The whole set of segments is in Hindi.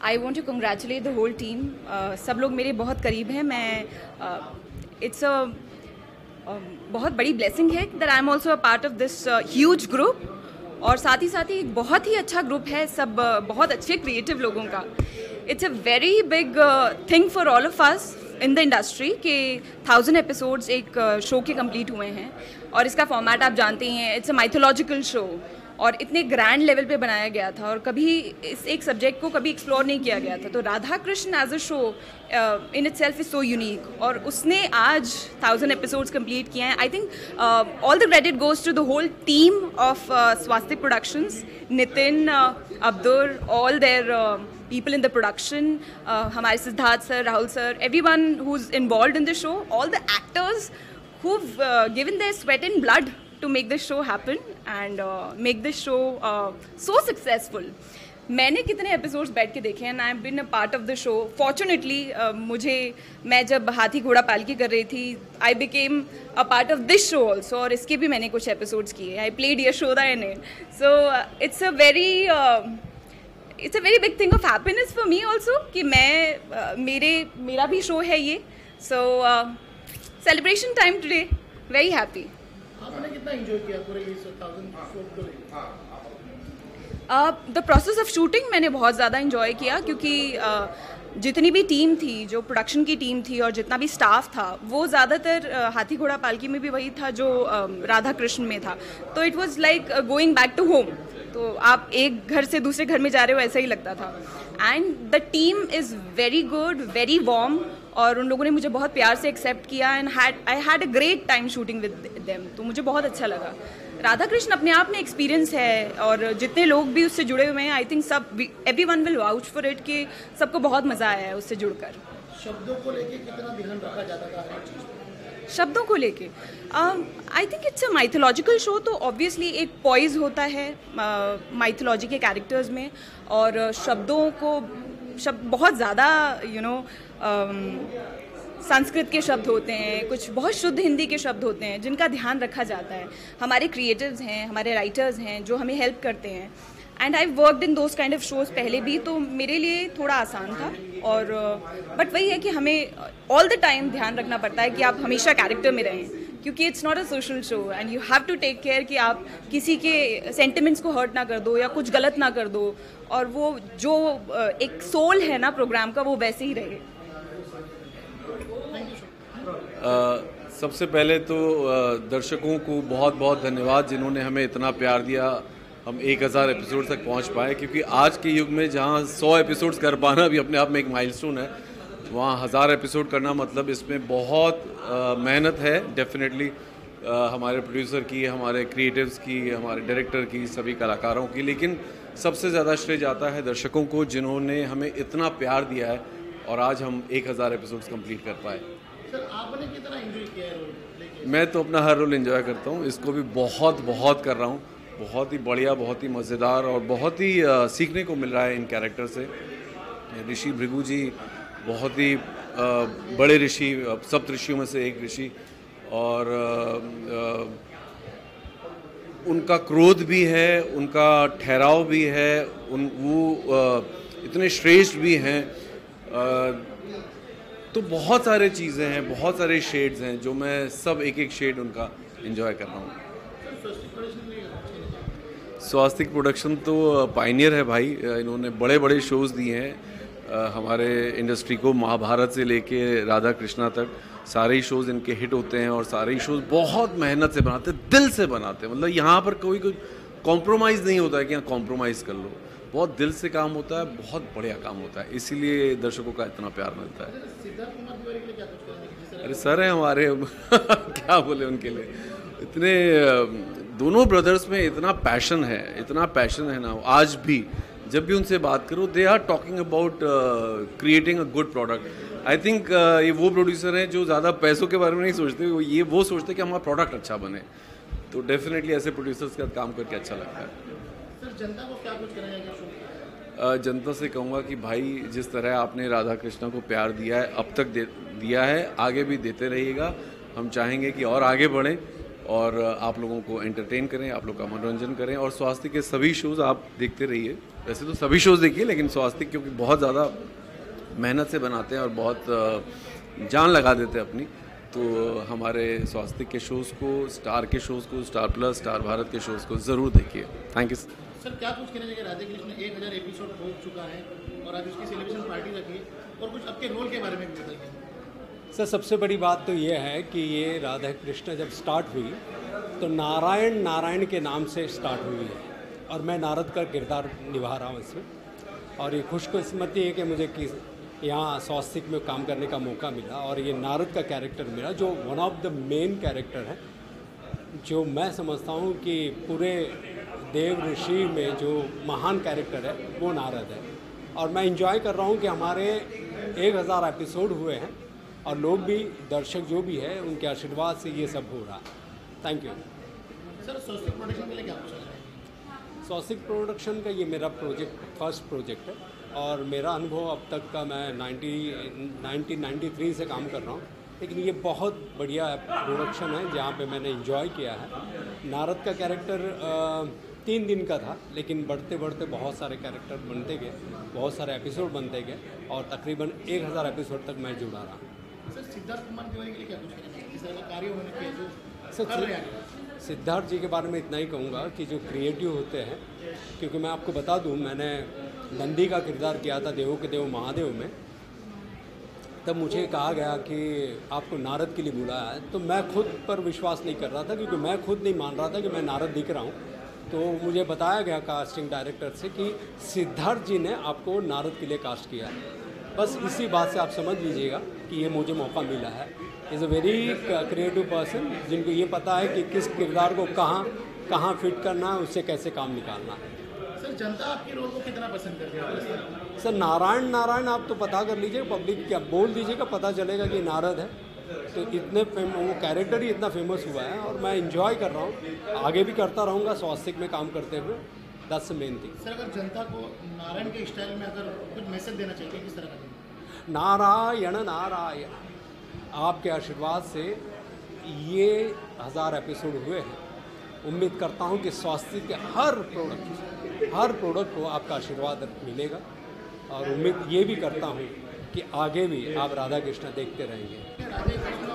I want to congratulate the whole team. सब लोग मेरे बहुत करीब हैं। मैं इट्स अ बहुत बड़ी ब्लेसिंग है that I am also a part of this huge group. और साथ ही एक बहुत ही अच्छा ग्रुप है, सब बहुत अच्छे क्रिएटिव लोगों का। It's a very big thing for all of us in the industry कि 1000 एपिसोड्स एक शो के कंप्लीट हुए हैं। और इसका फॉर्मेट आप जानते ही हैं, इट्स अ माइथोलॉजिकल शो और इतने ग्रैंड लेवल पे बनाया गया था और कभी इस एक सब्जेक्ट को कभी एक्सप्लोर नहीं किया गया था। तो Radha Krishna as a show in itself is so unique और उसने आज 1000 एपिसोड्स कंप्लीट किए हैं। I think all the credit goes to the whole team of Swastik productions, Nitin, Abdul, all their people in the production, हमारे Siddharth sir, Rahul sir, everyone who's involved in the show, all the actors who've given their sweat and blood to make this show happen and make this show so successful. मैंने कितने एपिसोड्स बैठ के देखे हैं, I have been a part of the show. Fortunately मैं जब हाथी घोड़ा पालकी कर रही थी, I became a part of this show also और इसके भी मैंने कुछ एपिसोड्स किए। I played Yashoda in it, so it's a very big thing of happiness for me also कि मैं मेरा भी शो है ये। So celebration time today, very happy. आपने कितना एंजॉय किया पूरे इस 1000 एपिसोड को? द प्रोसेस ऑफ शूटिंग मैंने बहुत ज़्यादा इंजॉय किया क्योंकि जितनी भी टीम थी, जो प्रोडक्शन की टीम थी और जितना भी स्टाफ था, वो ज़्यादातर हाथी घोड़ा पालकी में भी वही था जो राधा कृष्ण में था। तो it was like going back to home. तो आप एक घर से दूसरे घर में जा रहे हो, ऐसा ही लगता था। And the team is very good, very warm और उन लोगों ने मुझे बहुत प्यार से एक्सेप्ट किया and I had a great time shooting with them. तो मुझे बहुत अच्छा लगा। राधा कृष्ण अपने आप में एक्सपीरियंस है और जितने लोग भी उससे जुड़े हुए हैं, आई थिंक सब everyone will vouch for it कि सबको बहुत मज़ा आया है उससे जुड़कर। शब्दों को लेके कितना ध्यान रखा जाता था हर चीज़ में? शब्दों को लेके I think it's a mythological show, तो ऑब्वियसली एक पॉइज होता है माइथोलॉजी के कैरेक्टर्स में और शब्द बहुत ज़्यादा संस्कृत के शब्द होते हैं, कुछ बहुत शुद्ध हिंदी के शब्द होते हैं जिनका ध्यान रखा जाता है। हमारे क्रिएटिव्स हैं, हमारे राइटर्स हैं जो हमें हेल्प करते हैं and I worked in those kind of shows पहले भी, तो मेरे लिए थोड़ा आसान था। और बट वही है कि हमें ऑल द टाइम ध्यान रखना पड़ता है कि आप हमेशा कैरेक्टर में रहें क्योंकि it's not a social show and you have to take care कि आप किसी के सेंटिमेंट्स को हर्ट ना कर दो या कुछ गलत ना कर दो और वो जो एक सोल है ना प्रोग्राम का, वो वैसे ही रहे। सबसे पहले तो दर्शकों को बहुत बहुत धन्यवाद जिन्होंने हमें इतना प्यार दिया। हम 1000 एपिसोड तक पहुंच पाए क्योंकि आज के युग में जहां 100 एपिसोड्स कर पाना भी अपने आप में एक माइलस्टोन है, वहां 1000 एपिसोड करना मतलब इसमें बहुत मेहनत है। डेफिनेटली हमारे प्रोड्यूसर की, हमारे क्रिएटिव्स की, हमारे डायरेक्टर की, सभी कलाकारों की, लेकिन सबसे ज़्यादा श्रेय जाता है दर्शकों को जिन्होंने हमें इतना प्यार दिया है और आज हम 1000 एपिसोड्स कंप्लीट कर पाए। सर आपने कितना एंजॉय किया है रोल? मैं तो अपना हर रोल एंजॉय करता हूँ, इसको भी बहुत कर रहा हूँ। बहुत ही बढ़िया, बहुत ही मज़ेदार और बहुत ही सीखने को मिल रहा है इन कैरेक्टर से। ऋषि भृगु जी बहुत ही बड़े ऋषि, सप्त ऋषियों में से एक ऋषि, और उनका क्रोध भी है, उनका ठहराव भी है, वो इतने श्रेष्ठ भी हैं। तो बहुत सारे चीज़ें हैं, बहुत सारे शेड्स हैं जो मैं सब एक शेड उनका एंजॉय कर रहा हूँ। स्वास्तिक प्रोडक्शन तो पायनियर है भाई, इन्होंने बड़े बड़े शोज़ दिए हैं हमारे इंडस्ट्री को। महाभारत से लेके राधा कृष्णा तक सारे ही शोज़ इनके हिट होते हैं और सारे ही शोज़ बहुत मेहनत से बनाते हैं, दिल से बनाते हैं। मतलब यहाँ पर कोई कॉम्प्रोमाइज़ नहीं होता है कि यहाँ कॉम्प्रोमाइज़ कर लो, बहुत दिल से काम होता है, बहुत बढ़िया काम होता है, इसीलिए दर्शकों का इतना प्यार मिलता है। अरे सर है हमारे क्या बोले उनके लिए, इतने दोनों ब्रदर्स में इतना पैशन है ना। आज भी जब भी उनसे बात करो, they are talking about creating a good product. I think ये वो प्रोड्यूसर हैं जो ज़्यादा पैसों के बारे में नहीं सोचते, वो सोचते कि हमारा प्रोडक्ट अच्छा बने। तो डेफिनेटली ऐसे प्रोड्यूसर्स का काम करके अच्छा लगता है। सर जनता को क्या कुछ कराएंगे? जनता से कहूँगा कि भाई जिस तरह आपने राधा कृष्णा को प्यार दिया है, अब तक दिया है, आगे भी देते रहिएगा। हम चाहेंगे कि और आगे बढ़ें और आप लोगों को एंटरटेन करें, आप लोग का मनोरंजन करें। और स्वास्तिक के सभी शोज़ आप देखते रहिए। वैसे तो सभी शोज़ देखिए, लेकिन स्वास्तिक क्योंकि बहुत ज़्यादा मेहनत से बनाते हैं और बहुत जान लगा देते हैं अपनी, तो हमारे स्वास्तिक के शोज़ को, स्टार के शोज़ को, स्टार प्लस, स्टार भारत के शोज़ को ज़रूर देखिए। Thank you sir. क्या कुछ कहना चाहिए, राधे कृष्ण 1000 एपिसोड हो चुका है और आज उसकी सेलिब्रेशन पार्टी रखी है, और कुछ आपके रोल के बारे में भी बताइए। सर, सबसे बड़ी बात तो ये है कि ये राधा कृष्ण जब स्टार्ट हुई तो नारायण नारायण के नाम से स्टार्ट हुई है, और मैं नारद का किरदार निभा रहा हूँ इसमें। और ये खुशकिस्मती है कि मुझे यहाँ स्वास्तिक में काम करने का मौका मिला, और ये नारद का कैरेक्टर मिला जो one of the main character है, जो मैं समझता हूँ कि पूरे देव ऋषि में जो महान कैरेक्टर है वो नारद है। और मैं इंजॉय कर रहा हूँ कि हमारे 1000 एपिसोड हुए हैं, और लोग भी, दर्शक जो भी है, उनके आशीर्वाद से ये सब हो रहा है। Thank you sir. Swastik production के लिए क्या पूछा है? स्वास्तिक प्रोडक्शन का ये मेरा फर्स्ट प्रोजेक्ट है, और मेरा अनुभव अब तक का, मैं 1993 से काम कर रहा हूँ, लेकिन ये बहुत बढ़िया प्रोडक्शन है जहाँ पे मैंने एंजॉय किया है। नारद का कैरेक्टर 3 दिन का था, लेकिन बढ़ते बढ़ते बहुत सारे कैरेक्टर बनते गए, बहुत सारे एपिसोड बनते गए, और तकरीबन 1000 एपिसोड तक मैं जुड़ा रहा। सर, सिद्धार्थ कुमार तिवारी के लिए क्या कुछ कहना चाहिए, इस तरह का कार्य होने के जो सर, कर रहे हैं? सिद्धार्थ जी के बारे में इतना ही कहूँगा कि जो क्रिएटिव होते हैं, क्योंकि मैं आपको बता दूँ, मैंने नंदी का किरदार किया था देवों के देव महादेव में, तब मुझे कहा गया कि आपको नारद के लिए बुलाया है, तो मैं खुद पर विश्वास नहीं कर रहा था, क्योंकि मैं खुद नहीं मान रहा था कि मैं नारद दिख रहा हूँ। तो मुझे बताया गया कास्टिंग डायरेक्टर से कि सिद्धार्थ जी ने आपको नारद के लिए कास्ट किया है। बस इसी बात से आप समझ लीजिएगा कि ये मुझे मौका मिला है। Is a very creative person, जिनको ये पता है कि किस किरदार को कहाँ फिट करना है, उससे कैसे काम निकालना है। सर, जनता आपके रोल को कितना पसंद करती है? सर, नारायण नारायण आप तो पता कर लीजिए, पब्लिक क्या बोल दीजिएगा, पता चलेगा कि नारद है। तो इतने वो कैरेक्टर ही इतना फेमस हुआ है, और मैं इंजॉय कर रहा हूँ, आगे भी करता रहूँगा स्वास्तिक में काम करते हुए। That's the main thing. Sir, अगर जनता को नारायण के स्टाइल में अगर कुछ मैसेज देना चाहिए, किस तरह का? नारायण नारायण, आपके आशीर्वाद से ये 1000 एपिसोड हुए हैं। उम्मीद करता हूँ कि स्वास्तिक के हर प्रोडक्ट को आपका आशीर्वाद मिलेगा, और उम्मीद ये भी करता हूँ कि आगे भी आप राधा कृष्ण देखते रहेंगे। राधे कृष्ण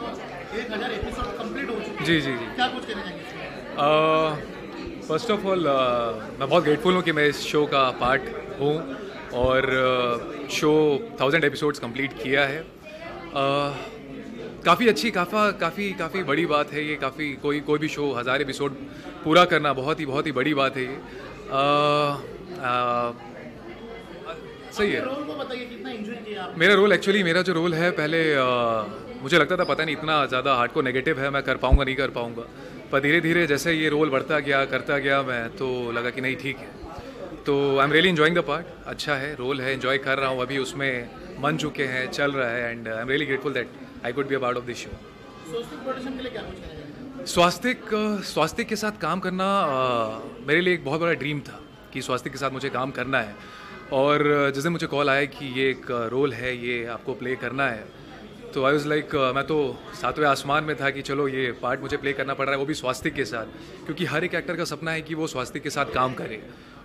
1000 एपिसोड कंप्लीट हो चुके हैं। जी जी जी। क्या कुछ कहना चाहिए? फर्स्ट ऑफ ऑल मैं बहुत ग्रेटफुल हूँ कि मैं इस शो का पार्ट हूँ, और शो 1000 एपिसोड्स कंप्लीट किया है। काफ़ी अच्छी, काफ़ी बड़ी बात है ये। काफ़ी कोई भी शो 1000 एपिसोड पूरा करना बहुत ही बड़ी बात है ये। सही है। रोल को बताइए, कितना एंजॉय किया आपने? मेरा जो रोल है, पहले मुझे लगता था पता नहीं इतना ज़्यादा हार्डकोर नेगेटिव है, मैं कर पाऊँगा नहीं कर पाऊँगा, पर धीरे धीरे जैसे ये रोल बढ़ता गया, करता गया मैं, तो लगा कि नहीं ठीक है। तो आई am really enjoying the part. अच्छा है, रोल है, एंजॉय कर रहा हूँ, अभी उसमें मन चुके हैं, चल रहा है, and I am really grateful that I could be a part of this show. Swastik production के लिए क्या कुछ कहना चाहिए? स्वास्तिक के साथ काम करना मेरे लिए एक बहुत बड़ा ड्रीम था कि स्वास्तिक के साथ मुझे काम करना है। और जिस दिन मुझे कॉल आया कि ये एक रोल है, ये आपको प्ले करना है, तो आई वाज लाइक, मैं तो 7वें आसमान में था कि चलो ये पार्ट मुझे प्ले करना पड़ रहा है, वो भी स्वास्तिक के साथ, क्योंकि हर एक एक्टर का सपना है कि वो स्वास्तिक के साथ काम करे,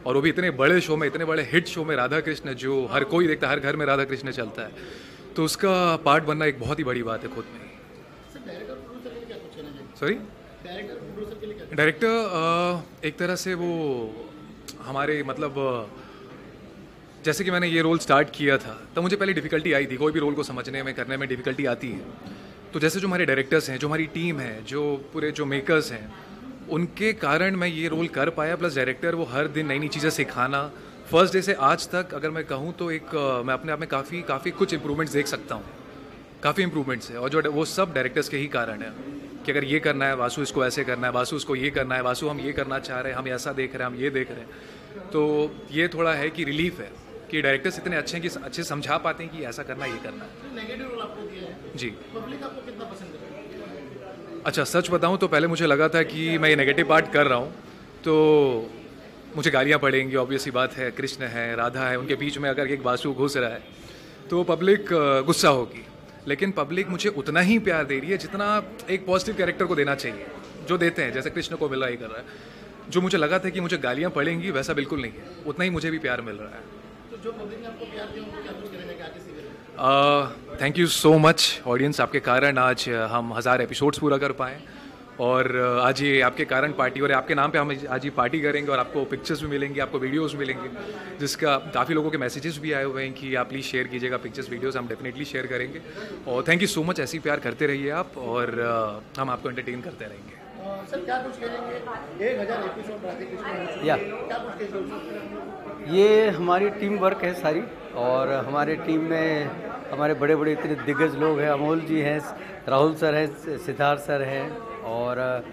और वो भी इतने बड़े शो में, इतने बड़े हिट शो में, राधा कृष्ण, जो हर कोई देखता है, हर घर में राधा कृष्ण चलता है, तो उसका पार्ट बनना एक बहुत ही बड़ी बात है खुद में। डायरेक्टर प्रोड्यूसर के लिए क्या कुछ कहना चाहिए? सॉरी, डायरेक्टर प्रोड्यूसर के लिए क्या? डायरेक्टर एक तरह से वो हमारे, मतलब जैसे कि मैंने ये रोल स्टार्ट किया था, तब मुझे पहले डिफ़िकल्टी आई थी, कोई भी रोल को समझने में, करने में डिफ़िकल्टी आती है। तो जैसे जो हमारे डायरेक्टर्स हैं, जो हमारी टीम है, जो पूरे जो मेकर्स हैं, उनके कारण मैं ये रोल कर पाया। प्लस डायरेक्टर वो हर दिन नई नई चीज़ें सिखाना, फर्स्ट डे से आज तक अगर मैं कहूँ तो एक मैं अपने आप में काफ़ी कुछ इंप्रूवमेंट्स देख सकता हूँ, काफ़ी इंप्रूवमेंट्स है, और जो वो सब डायरेक्टर्स के ही कारण है कि अगर ये करना है वासु, इसको ऐसे करना है वासु, इसको ये करना है वासु, हम ये करना चाह रहे हैं, हम ऐसा देख रहे हैं, हम ये देख रहे हैं। तो ये थोड़ा है कि रिलीफ है कि डायरेक्टर्स इतने अच्छे हैं कि अच्छे समझा पाते हैं कि ऐसा करना है, ये करना है। नेगेटिव रोल आपको दिया है जी। पब्लिक आपको कितना पसंद है? अच्छा, सच बताऊं तो पहले मुझे लगा था कि मैं ये नेगेटिव पार्ट कर रहा हूं तो मुझे गालियां पड़ेंगी, ऑब्वियस ही बात है, कृष्ण है, राधा है, उनके बीच में अगर एक वासु घुस रहा है तो पब्लिक गुस्सा होगी। लेकिन पब्लिक मुझे उतना ही प्यार दे रही है जितना एक पॉजिटिव कैरेक्टर को देना चाहिए। जो देते हैं, जैसे कृष्ण को मिल रहा है कर रहा है, जो मुझे लगा था कि मुझे गालियाँ पड़ेंगी वैसा बिल्कुल नहीं है, उतना ही मुझे भी प्यार मिल रहा है। तो जो पब्लिक ने आपको प्यार दिया उनको क्या कुछ कहना चाहिए आगे serial? Thank you so much audience, आपके कारण आज हम 1000 एपिसोड्स पूरा कर पाएँ और आज ये आपके कारण पार्टी और आपके नाम पे हम आज ये पार्टी करेंगे और आपको पिक्चर्स भी मिलेंगी, आपको वीडियोस मिलेंगे, जिसका काफ़ी लोगों के मैसेजेस भी आए हुए हैं कि आप प्लीज़ शेयर कीजिएगा पिक्चर्स वीडियोस, हम डेफिनेटली शेयर करेंगे। और थैंक यू सो मच, ऐसे ही प्यार करते रहिए आप और हम आपको एंटरटेन करते रहेंगे। सर क्या कुछ कहेंगे 1000 एपिसोड राधे कृष्ण या क्या कुछ कहेंगे? ये हमारी टीम वर्क है सारी, और हमारे टीम में हमारे बड़े बड़े इतने दिग्गज लोग हैं, अमोल जी हैं, राहुल सर हैं, सिद्धार्थ सर हैं, और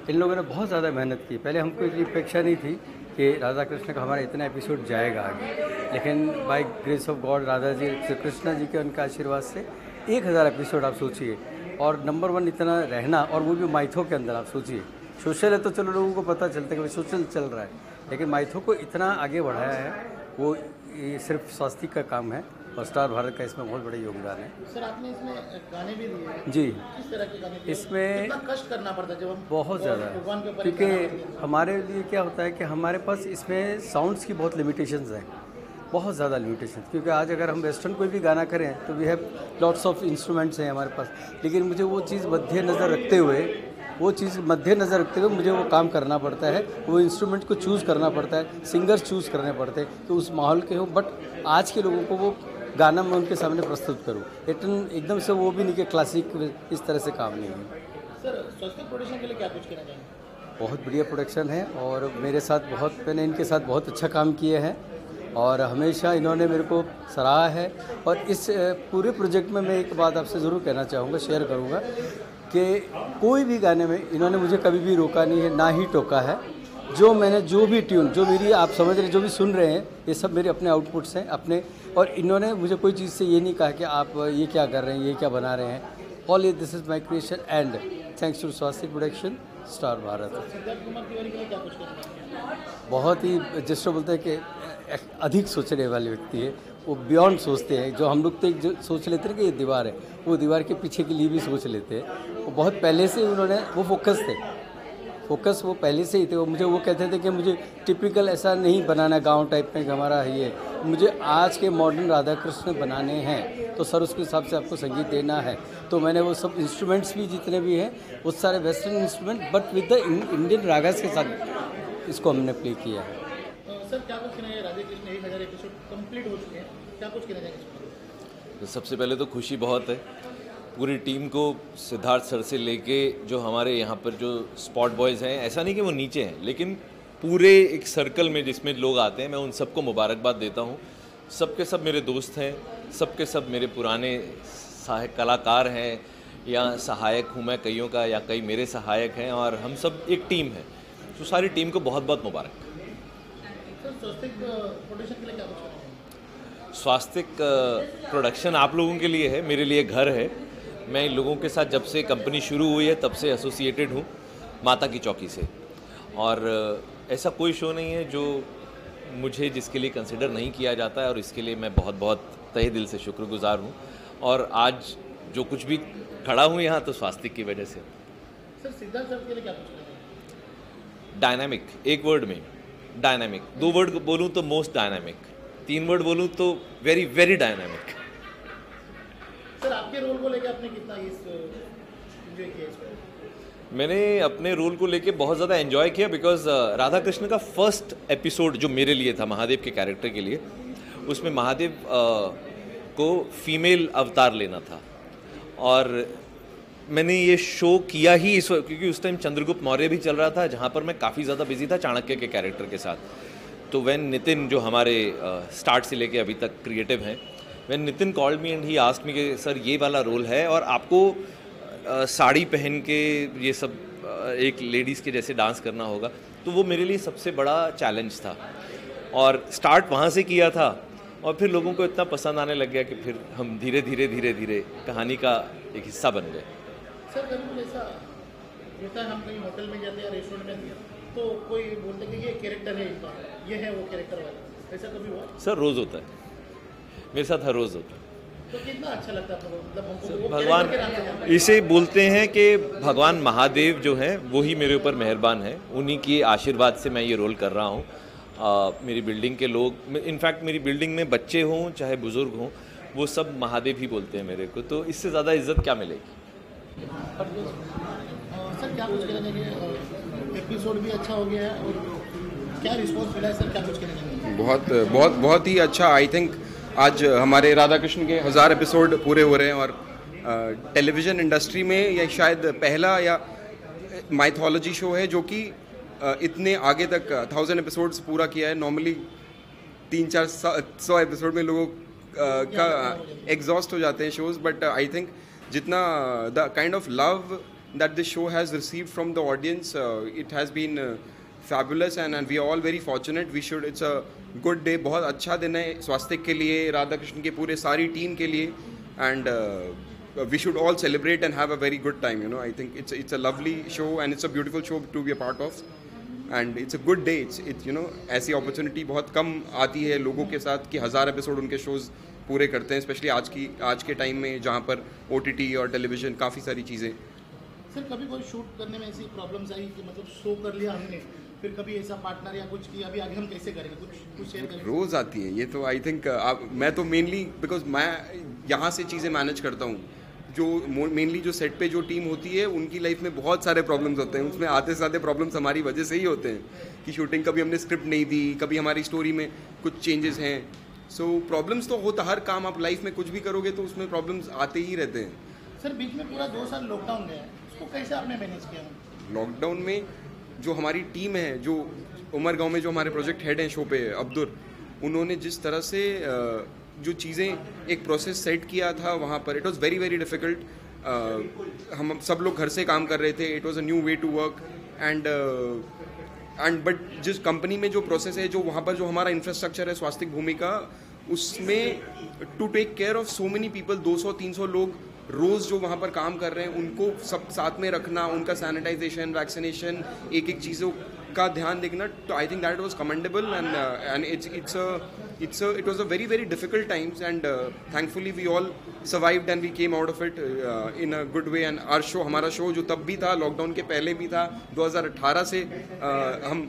इन लोगों ने बहुत ज़्यादा मेहनत की। पहले हमको इतनी अपेक्षा नहीं थी कि राधा कृष्ण का हमारा इतना एपिसोड जाएगा आगे, लेकिन by grace of God Radha ji Shri Krishna ji के उनके आशीर्वाद से 1000 एपिसोड आप सोचिए, और नंबर 1 इतना रहना, और वो भी माइथो के अंदर। आप सोचिए, सोशल है तो चलो लोगों को पता चलता है कि भाई सोशल चल रहा है, लेकिन माइथो को इतना आगे बढ़ाया है, वो ये सिर्फ स्वास्थ्य का काम है, और स्टार भारत का इसमें बहुत बड़ा योगदान है। सर आपने इसमें गाने भी दिए जी, किस तरह के गाने दिए? इसमें कितना कष्ट करना पड़ता है जब हम बहुत ज़्यादा, भगवान के ऊपर एक क्योंकि गाना करते हैं? हमारे लिए क्या होता है कि हमारे पास इसमें साउंड्स की बहुत लिमिटेशंस हैं, बहुत ज़्यादा लिमिटेशन, क्योंकि आज अगर हम वेस्टर्न कोई भी गाना करें तो we have lots of instruments हैं हमारे पास, लेकिन मुझे वो चीज़ मद्देनज़र रखते हुए मुझे वो काम करना पड़ता है, वो इंस्ट्रूमेंट को चूज़ करना पड़ता है, सिंगर्स चूज़ करने पड़ते हैं कि उस माहौल के हो, बट आज के लोगों को वो गाना मैं उनके सामने प्रस्तुत करूँ, एकदम से वो भी नहीं कि क्लासिक इस तरह से काम नहीं है। सर स्वास्थ्य प्रोडक्शन के लिए क्या कुछ कहना चाहेंगे? बहुत बढ़िया प्रोडक्शन है, और मेरे साथ मैंने इनके साथ बहुत अच्छा काम किए हैं, और हमेशा इन्होंने मेरे को सराहा है। और इस पूरे प्रोजेक्ट में मैं एक बात आपसे ज़रूर कहना चाहूँगा, शेयर करूँगा, कि कोई भी गाने में इन्होंने मुझे कभी भी रोका नहीं है, ना ही टोका है। जो भी ट्यून, जो मेरी आप समझ रहे, जो भी सुन रहे हैं, ये सब मेरे अपने आउटपुट्स हैं अपने, और इन्होंने मुझे कोई चीज़ से ये नहीं कहा कि आप ये क्या कर रहे हैं, ये क्या बना रहे हैं। ऑल ये this is my creation, and thanks to Swastik production, star Bharat. Siddharth Kumar Tiwari के लिए क्या कुछ कहना चाहेंगे? बहुत ही जिसको बोलते हैं कि अधिक सोचने वाले व्यक्ति है, वो बियॉन्ड सोचते हैं। जो हम लोग तो जो सोच लेते हैं कि ये दीवार है, वो दीवार के पीछे के लिए भी सोच लेते हैं। वो बहुत पहले से उन्होंने वो फोकस वो पहले से ही थे। वो कहते थे कि मुझे टिपिकल ऐसा नहीं बनाना गांव टाइप में कि हमारा ये, मुझे आज के मॉडर्न राधा कृष्ण बनाने हैं, तो सर उसके हिसाब से आपको संगीत देना है। तो मैंने वो सब इंस्ट्रूमेंट्स भी जितने भी हैं वो सारे western instrument, but with the Indian ragas के साथ इसको हमने प्ले किया है। सर क्या कुछ कहना है? राधे कृष्ण 1000 एपिसोड कंप्लीट हो चुके हैं, क्या कुछ कहना चाहेंगे? सबसे पहले तो खुशी बहुत है पूरी टीम को, सिद्धार्थ सर से लेके जो हमारे यहाँ पर जो स्पॉट बॉयज़ हैं, ऐसा नहीं कि वो नीचे हैं, लेकिन पूरे एक सर्कल में जिसमें लोग आते हैं, मैं उन सबको मुबारकबाद देता हूँ। सबके सब मेरे दोस्त हैं, सबके सब मेरे पुराने कलाकार हैं, या सहायक हूँ मैं कईयों का, या कई मेरे सहायक हैं, और हम सब एक टीम है। तो सारी टीम को बहुत बहुत मुबारक। सर स्वास्तिक प्रोडक्शन के लिए क्या कुछ कहना चाहेंगे? स्वास्तिक प्रोडक्शन आप लोगों के लिए है, मेरे लिए घर है। मैं इन लोगों के साथ जब से कंपनी शुरू हुई है तब से एसोसिएटेड हूँ माता की चौकी से, और ऐसा कोई शो नहीं है जो मुझे जिसके लिए कंसिडर नहीं किया जाता है, और इसके लिए मैं बहुत बहुत तहे दिल से शुक्रगुजार हूँ। और आज जो कुछ भी खड़ा हूँ यहाँ, तो स्वास्तिक की वजह से। सर सिद्धार्थ सर के लिए क्या कुछ कहना चाहेंगे? डायनामिक, एक वर्ड में डायनामिक। 2 वर्ड बोलूँ तो मोस्ट डायनामिक, 3 वर्ड बोलूँ तो वेरी वेरी डायनामिक। सर आपके रोल को लेकर आपने कितना एंजॉय किया इसको? मैंने अपने रोल को लेके बहुत ज़्यादा एंजॉय किया, बिकॉज राधा कृष्ण का फर्स्ट एपिसोड जो मेरे लिए था महादेव के कैरेक्टर के लिए, उसमें महादेव को फीमेल अवतार लेना था, और मैंने ये शो किया ही इस क्योंकि उस टाइम चंद्रगुप्त मौर्य भी चल रहा था, जहाँ पर मैं काफ़ी ज़्यादा बिजी था चाणक्य के कैरेक्टर के साथ। तो वैन नितिन, जो हमारे स्टार्ट से लेके अभी तक क्रिएटिव हैं, when Nitin called me and he asked me कि सर ये वाला रोल है, और आपको साड़ी पहन के ये सब एक लेडीज़ के जैसे डांस करना होगा। तो वो मेरे लिए सबसे बड़ा चैलेंज था, और स्टार्ट वहाँ से किया था, और फिर लोगों को इतना पसंद आने लग गया कि फिर हम धीरे धीरे कहानी का एक हिस्सा बन गए। सर कभी कुछ ऐसा होता है, हम कहीं होटल में जाते हैं, रेस्टोरेंट में गए, तो कोई बोलते हैं कि ये कैरेक्टर है इसका, ये है वो कैरेक्टर वाला, ऐसा कभी हुआ? सर रोज़ होता है, मेरे साथ हर रोज़ होता है। तो कितना अच्छा लगता है आपको, मतलब हमको वो भगवान कैरेक्टर के नाम से जानते हैं। इसे बोलते हैं कि भगवान महादेव जो हैं वो ही मेरे ऊपर मेहरबान है, उन्हीं के आशीर्वाद से मैं ये रोल कर रहा हूँ। मेरी बिल्डिंग के लोग, इनफैक्ट मेरी बिल्डिंग में बच्चे हों चाहे बुज़ुर्ग हों, वो सब महादेव ही बोलते हैं मेरे को, तो इससे ज़्यादा इज्जत क्या मिलेगी। सर क्या कुछ कहना चाहिए, एपिसोड भी अच्छा हो गया है और क्या रिस्पॉन्स मिला है सर, क्या कुछ कहना चाहिए? बहुत ही अच्छा। आई थिंक आज हमारे राधा कृष्ण के 1000 एपिसोड पूरे हो रहे हैं और टेलीविज़न इंडस्ट्री में यह शायद पहला या माइथोलॉजी शो है जो कि इतने आगे तक 1000 एपिसोड्स पूरा किया है। नॉर्मली 300-400 एपिसोड में लोगों का एग्जॉस्ट हो जाते हैं शोज़, बट आई थिंक जितना the kind of love that this show has received from the audience, it has been fabulous and we are all very fortunate. It's a good day, बहुत अच्छा दिन है स्वास्तिक के लिए, राधा कृष्ण के पूरे सारी टीम के लिए, and we should all celebrate and have a very good time, you know. I think it's a lovely show and it's a beautiful show to be a part of and it's a good day. It's you know, ऐसी opportunity बहुत कम आती है लोगों के साथ कि 1000 एपिसोड उनके शोज़ पूरे करते हैं, स्पेशली आज के टाइम में जहाँ पर OTT और टेलीविज़न काफ़ी सारी चीज़ें। सर कभी कोई शूट करने में ऐसी प्रॉब्लम्स आई कि मतलब शो कर लिया हमने, फिर कभी ऐसा पार्टनर या कुछ कि अभी आगे हम कैसे करेंगे, कुछ शेयर करेंगे? रोज़ आती है ये तो। आई थिंक मैं तो मेनली बिकॉज मैं यहाँ से चीज़ें मैनेज करता हूँ, जो मेनली जो सेट पे जो टीम होती है उनकी लाइफ में बहुत सारे प्रॉब्लम्स होते हैं, उसमें आते सारे प्रॉब्लम्स हमारी वजह से ही होते हैं कि शूटिंग कभी हमने स्क्रिप्ट नहीं दी, कभी हमारी स्टोरी में कुछ चेंजेस हैं। सो प्रॉब्लम्स तो होता, हर काम आप लाइफ में कुछ भी करोगे तो उसमें प्रॉब्लम्स आते ही रहते हैं। सर बीच में पूरा 2 साल लॉकडाउन गया, उसको कैसे आपने मैनेज किया? लॉकडाउन में जो हमारी टीम है, जो उमरगांव में जो हमारे प्रोजेक्ट हेड हैं शो पे अब्दुल, उन्होंने जिस तरह से जो चीज़ें एक प्रोसेस सेट किया था वहाँ पर, it was very very difficult. हम सब लोग घर से काम कर रहे थे, it was a new way to work and but जिस कंपनी में जो प्रोसेस है, जो वहाँ पर जो हमारा इंफ्रास्ट्रक्चर है स्वास्तिक भूमि का, उसमें to take care of so many people, 200-300 लोग रोज़ जो वहाँ पर काम कर रहे हैं, उनको सब साथ में रखना, उनका सैनिटाइजेशन, वैक्सीनेशन, एक एक चीज़ों का ध्यान देखना, तो I think that was commendable and it was a very very difficult times and thankfully we all survived and we came out of it in a good way. And our show, हमारा शो जो तब भी था, लॉकडाउन के पहले भी था, 2018 से हम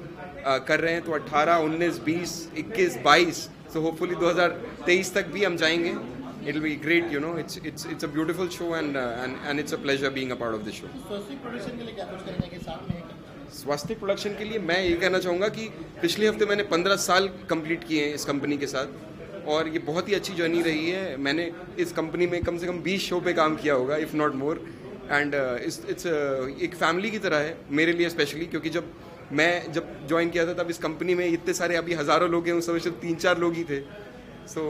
कर रहे हैं, तो 18, 19, 20, 21, 22, so hopefully 2023 तक भी हम जाएंगे। It'll be great, you know. It's a beautiful show and it's a pleasure being a part of this show. Swastik production के लिए क्या कुछ करने के साथ में है? स्वास्तिक प्रोडक्शन के लिए मैं ये कहना चाहूँगा कि पिछले हफ्ते मैंने 15 साल कंप्लीट किए हैं इस कंपनी के साथ और ये बहुत ही अच्छी जर्नी रही है। मैंने इस कंपनी में कम से कम 20 शो पे काम किया होगा, if not more, and it's एक फैमिली की तरह है मेरे लिए स्पेशली, क्योंकि जब ज्वाइन किया था तब इस कंपनी में इतने सारे, अभी हज़ारों लोग हैं, उस समय सिर्फ 3-4 लोग ही थे। So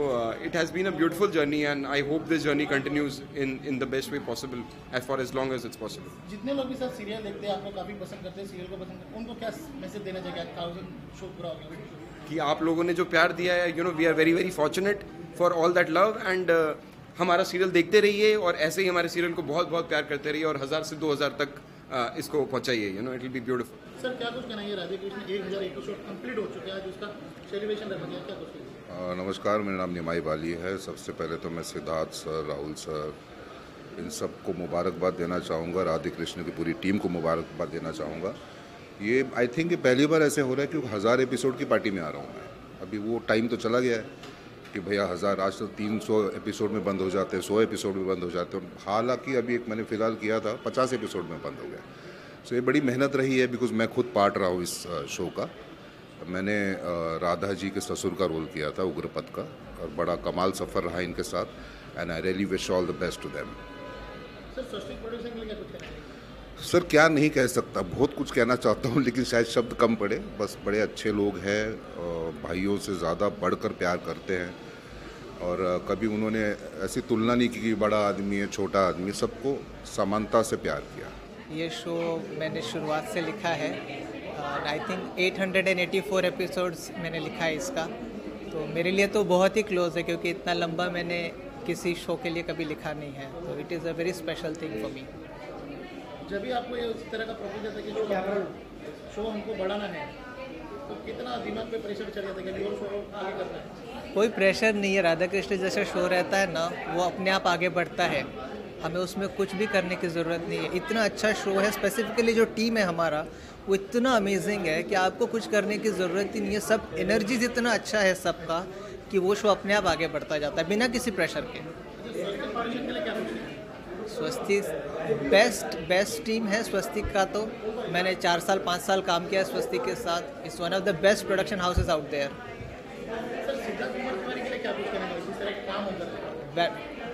it has been a beautiful journey and I hope this journey continues in the best way possible as long as it's possible. जितने लोग भी सर सीरियल देखते हैं, आपको काफ़ी पसंद करते हैं, सीरियल को पसंद करते हैं, उनको क्या मैसेज देना चाहिए? 1000 शो पूरा हो गया कि आप लोगों ने जो प्यार दिया है, you know, we are very very fortunate for all that love and हमारा सीरियल देखते रहिए और ऐसे ही हमारे सीरियल को बहुत बहुत प्यार करते रहिए और 1000 से 2000 तक इसको पहुंचाइए, you know, it will be beautiful. Sir क्या कुछ कहना है, राधे कृष्ण 1000 एपिसोड कंप्लीट हो चुके हैं, आज उसका सेलिब्रेशन रखा गया, क्या कुछ? नमस्कार, मेरा नाम निमाई बाली है। सबसे पहले तो मैं सिद्धार्थ सर, राहुल सर, इन सबको मुबारकबाद देना चाहूँगा, राधे कृष्ण की पूरी टीम को मुबारकबाद देना चाहूँगा। ये आई थिंक ये पहली बार ऐसे हो रहा है कि 1000 एपिसोड की पार्टी में आ रहा हूँ मैं। अभी वो टाइम तो चला गया है कि भैया 1000, आज तो 300 एपिसोड में बंद हो जाते हैं, 100 एपिसोड में बंद हो जाते हैं। हालांकि अभी एक मैंने फ़िलहाल किया था 50 एपिसोड में बंद हो गया। सो ये बड़ी मेहनत रही है, बिकॉज मैं खुद पार्ट रहा हूँ इस शो का। मैंने राधा जी के ससुर का रोल किया था, उग्रपद का, और बड़ा कमाल सफ़र रहा इनके साथ and I really wish all the best to them. Sir Swastik production के लिए क्या कुछ कहना है? सर क्या नहीं कह सकता, बहुत कुछ कहना चाहता हूँ लेकिन शायद शब्द कम पड़े। बस बड़े अच्छे लोग हैं, भाइयों से ज़्यादा बढ़कर प्यार करते हैं और कभी उन्होंने ऐसी तुलना नहीं की कि बड़ा आदमी है छोटा आदमी, सबको समानता से प्यार किया। ये शो मैंने शुरुआत से लिखा है, आई थिंक 884 एपिसोड्स मैंने लिखा है इसका, तो मेरे लिए तो बहुत ही क्लोज है क्योंकि इतना लंबा मैंने किसी शो के लिए कभी लिखा नहीं है, तो it is a very special thing for me. जब भी आपको ये उस तरह का प्रपोजल था कि शो हमको बढ़ाना है, तो कितना दिमाग पे प्रेशर चल जाता है कि और शो आगे करना है? कोई प्रेशर नहीं है। राधा कृष्ण जैसा शो रहता है ना, वो अपने आप आगे बढ़ता है, हमें उसमें कुछ भी करने की ज़रूरत नहीं है। इतना अच्छा शो है, स्पेसिफिकली जो टीम है हमारा वो इतना अमेजिंग है कि आपको कुछ करने की ज़रूरत ही नहीं है। सब एनर्जीज इतना अच्छा है सबका कि वो शो अपने आप आगे बढ़ता जाता है बिना किसी प्रेशर के। स्वस्तिक बेस्ट टीम है स्वस्तिक का। तो मैंने 4 साल 5 साल काम किया है स्वस्तिक के साथ। It's one of the best production houses out there.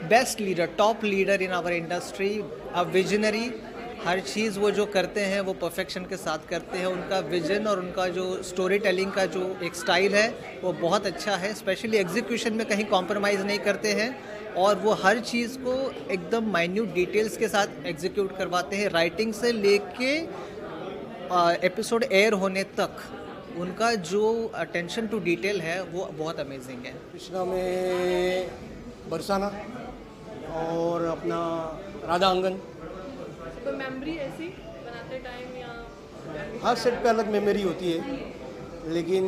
Best leader, top leader in our industry, a visionary. हर चीज़ वो जो करते हैं वो परफेक्शन के साथ करते हैं। उनका विजन और उनका जो स्टोरी टेलिंग का जो एक स्टाइल है वो बहुत अच्छा है। स्पेशली एग्जीक्यूशन में कहीं कॉम्प्रोमाइज़ नहीं करते हैं और वो हर चीज़ को एकदम माइन्यूट डिटेल्स के साथ एग्जीक्यूट करवाते हैं। राइटिंग से लेके एपिसोड एयर होने तक उनका जो अटेंशन टू डिटेल है वो बहुत अमेजिंग है। कृष्णा में बरसाना और अपना राधा आंगन। कोई मेमोरी ऐसी बनाते टाइम या हर सेट पे अलग मेमोरी होती है, लेकिन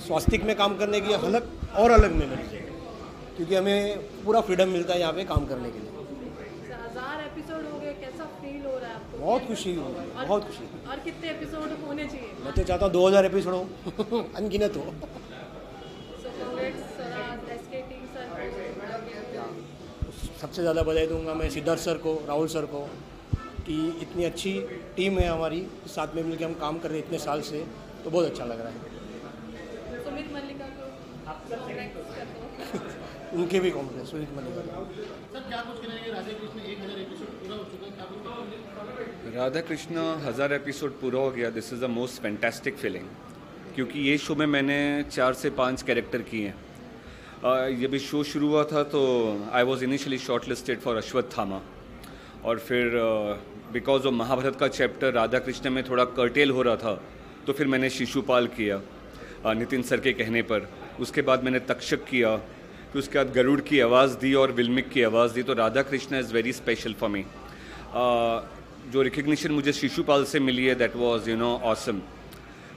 स्वास्तिक में काम करने की अलग मेमोरी है, क्योंकि हमें पूरा फ्रीडम मिलता है यहाँ पे काम करने के लिए। 1000 एपिसोड हो गए, कैसा फील हो रहा है आपको? बहुत खुशी हुई, बहुत खुशी। और कितने एपिसोड होने चाहिए? मैं तो चाहता हूँ 2000 एपिसोड हो, अनगिनत हो। सबसे ज़्यादा बधाई दूंगा मैं सिद्धार्थ सर को, राहुल सर को, कि इतनी अच्छी टीम है हमारी, साथ में मिलकर हम काम कर रहे हैं इतने साल से, तो बहुत अच्छा लग रहा है। सुमित मल्लिका को उनके भी कॉम्प्लेक्स, सुमित मल्लिका। सर क्या कुछ कहना है? राधा कृष्ण 1000 एपिसोड पूरा हो चुका है, क्या कुछ? राधा कृष्ण 1000 एपिसोड पूरा हो गया। This is the most fantastic feeling, क्योंकि ये शो में मैंने 4 से 5 कैरेक्टर किए हैं। ये भी शो शुरू हुआ था तो I was initially short listed for Ashwatthama, और फिर बिकॉज ऑफ महाभारत का चैप्टर राधा कृष्ण में थोड़ा कर्टेल हो रहा था, तो फिर मैंने शिशुपाल किया नितिन सर के कहने पर। उसके बाद मैंने तक्षक किया, फिर उसके बाद गरुड़ की आवाज़ दी और विल्मिक की आवाज़ दी। तो Radha Krishna is very special for me. जो रिकग्निशन मुझे शिशुपाल से मिली है दैट वाज ऑसम।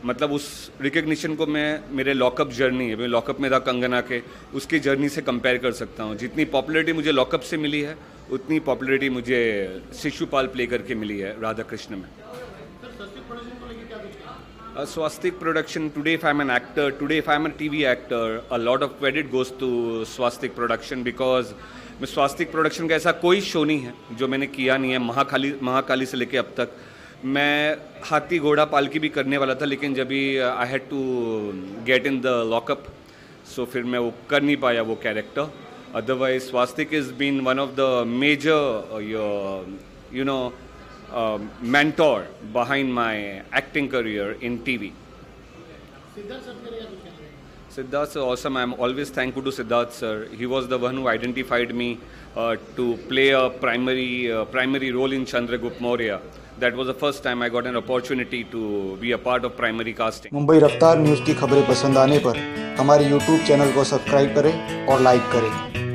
मतलब उस रिकग्निशन को मैं मेरे लॉकअप जर्नी है, मैं लॉकअप में था कंगना के, उसकी जर्नी से कंपेयर कर सकता हूँ। जितनी पॉपुलैरिटी मुझे लॉकअप से मिली है उतनी पॉपुलैरिटी मुझे शिशुपाल प्ले करके मिली है राधा कृष्ण में। Swastik production, today if I am an actor, today if I am an TV actor, a lot of credit goes to Swastik production, because मैं स्वास्तिक प्रोडक्शन का ऐसा कोई शो नहीं है जो मैंने किया नहीं है। महाकाली से लेके अब तक मैं हाथी घोड़ा पालकी भी करने वाला था, लेकिन जब भी I had to get in the lockup, so फिर मैं वो कर नहीं पाया वो character. Otherwise Swastik is been one of the major mentor behind my acting career in TV. Siddharth sir, awesome. I am always thankful to Siddharth sir. He was the one who identified me to play a primary role in Chandragupta Maurya. That was the first time I got an opportunity to be a part of primary casting. Mumbai रफ्तार न्यूज़ की खबरें पसंद आने पर हमारे YouTube चैनल को सब्सक्राइब करें और लाइक करें।